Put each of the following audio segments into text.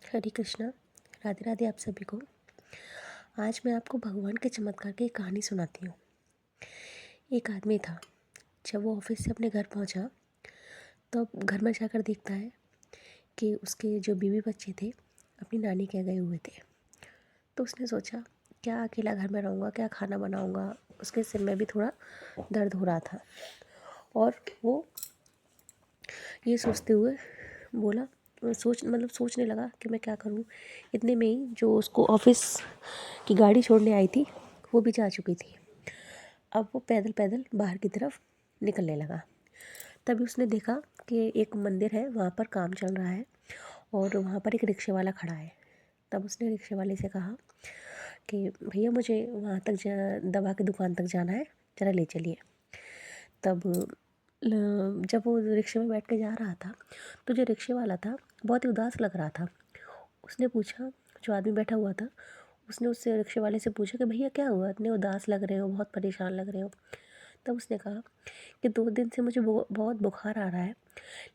हरे कृष्णा। राधे राधे आप सभी को। आज मैं आपको भगवान के चमत्कार की एक कहानी सुनाती हूँ। एक आदमी था। जब वो ऑफिस से अपने घर पहुँचा तो घर में जाकर देखता है कि उसके जो बीवी बच्चे थे अपनी नानी के गए हुए थे। तो उसने सोचा, क्या अकेला घर में रहूँगा, क्या खाना बनाऊँगा। उसके सिर में भी थोड़ा दर्द हो रहा था और वो ये सोचते हुए बोला, सोचने लगा कि मैं क्या करूं। इतने में ही जो उसको ऑफिस की गाड़ी छोड़ने आई थी वो भी जा चुकी थी। अब वो पैदल पैदल बाहर की तरफ निकलने लगा। तभी उसने देखा कि एक मंदिर है, वहाँ पर काम चल रहा है और वहाँ पर एक रिक्शे वाला खड़ा है। तब उसने रिक्शे वाले से कहा कि भैया मुझे वहाँ तक दवा की दुकान तक जाना है, ज़रा ले चलिए। तब जब वो रिक्शे में बैठ के जा रहा था तो जो रिक्शे वाला था बहुत ही उदास लग रहा था। उसने पूछा, जो आदमी बैठा हुआ था उसने उससे रिक्शे वाले से पूछा कि भैया क्या हुआ, इतने उदास लग रहे हो, बहुत परेशान लग रहे हो। तब उसने कहा कि 2 दिन से मुझे बहुत बुखार आ रहा है,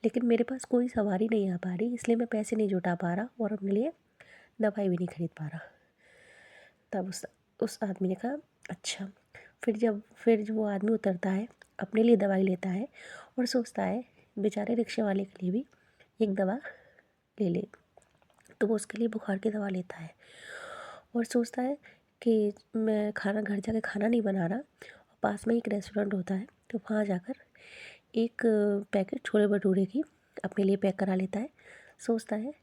लेकिन मेरे पास कोई सवारी नहीं आ पा रही, इसलिए मैं पैसे नहीं जुटा पा रहा और अपने लिए दवाई भी नहीं खरीद पा रहा। तब उस आदमी ने कहा अच्छा। फिर जो वो आदमी उतरता है, अपने लिए दवाई लेता है और सोचता है बेचारे रिक्शे वाले के लिए भी एक दवा ले ले। तो वो उसके लिए बुखार की दवा लेता है और सोचता है कि मैं घर जाके खाना नहीं बना रहा। और पास में एक रेस्टोरेंट होता है तो वहाँ जाकर एक पैकेट छोले भटूरे की अपने लिए पैक करा लेता है, सोचता है।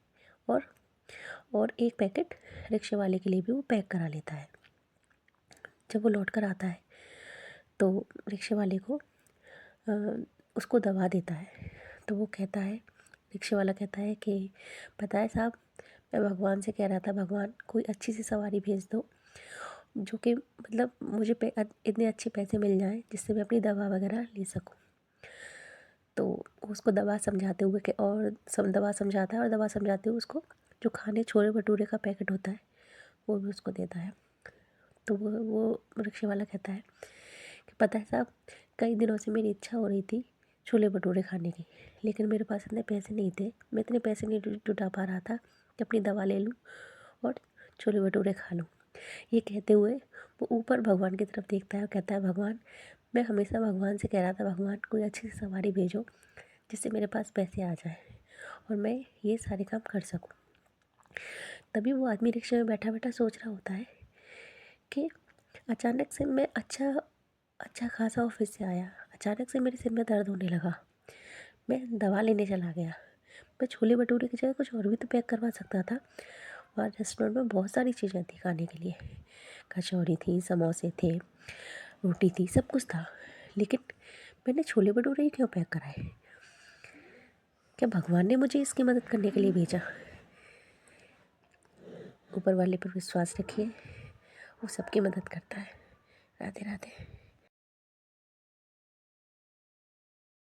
और एक पैकेट रिक्शे वाले के लिए भी वो पैक करा लेता है। जब वो लौट कर आता है तो रिक्शे वाले को उसको दवा देता है। तो वो कहता है, रिक्शे वाला कहता है कि पता है साहब, मैं भगवान से कह रहा था, भगवान कोई अच्छी सी सवारी भेज दो जो कि मतलब मुझे इतने अच्छे पैसे मिल जाएं जिससे मैं अपनी दवा वगैरह ले सकूं। तो उसको दवा समझाते हुए दवा समझाता है और दवा समझाते हुए उसको जो खाने छोले भटूरे का पैकेट होता है वो भी उसको देता है। तो वो रिक्शे वाला कहता है कि पता है साहब, कई दिनों से मेरी इच्छा हो रही थी छोले भटूरे खाने की, लेकिन मेरे पास इतने पैसे नहीं थे, मैं इतने पैसे नहीं जुटा पा रहा था कि अपनी दवा ले लूँ और छोले भटूरे खा लूँ। ये कहते हुए वो ऊपर भगवान की तरफ देखता है और कहता है, भगवान मैं हमेशा भगवान से कह रहा था, भगवान कोई अच्छी सी सवारी भेजो जिससे मेरे पास पैसे आ जाए और मैं ये सारे काम कर सकूँ। तभी वो आदमी रिक्शे में बैठा बैठा सोच रहा होता है कि अचानक से मैं अच्छा खासा ऑफिस से आया, अचानक से मेरे सिर में दर्द होने लगा। मैं दवा लेने चला गया। मैं छोले भटूरे की जगह कुछ और भी तो पैक करवा सकता था। वहाँ रेस्टोरेंट में बहुत सारी चीज़ें थी खाने के लिए, कचौरी थी, समोसे थे, रोटी थी, सब कुछ था, लेकिन मैंने छोले भटूरे ही क्यों पैक कराए। क्या भगवान ने मुझे इसकी मदद करने के लिए भेजा? ऊपर वाले पर विश्वास रखिए, वो सबकी मदद करता है। राधे राधे।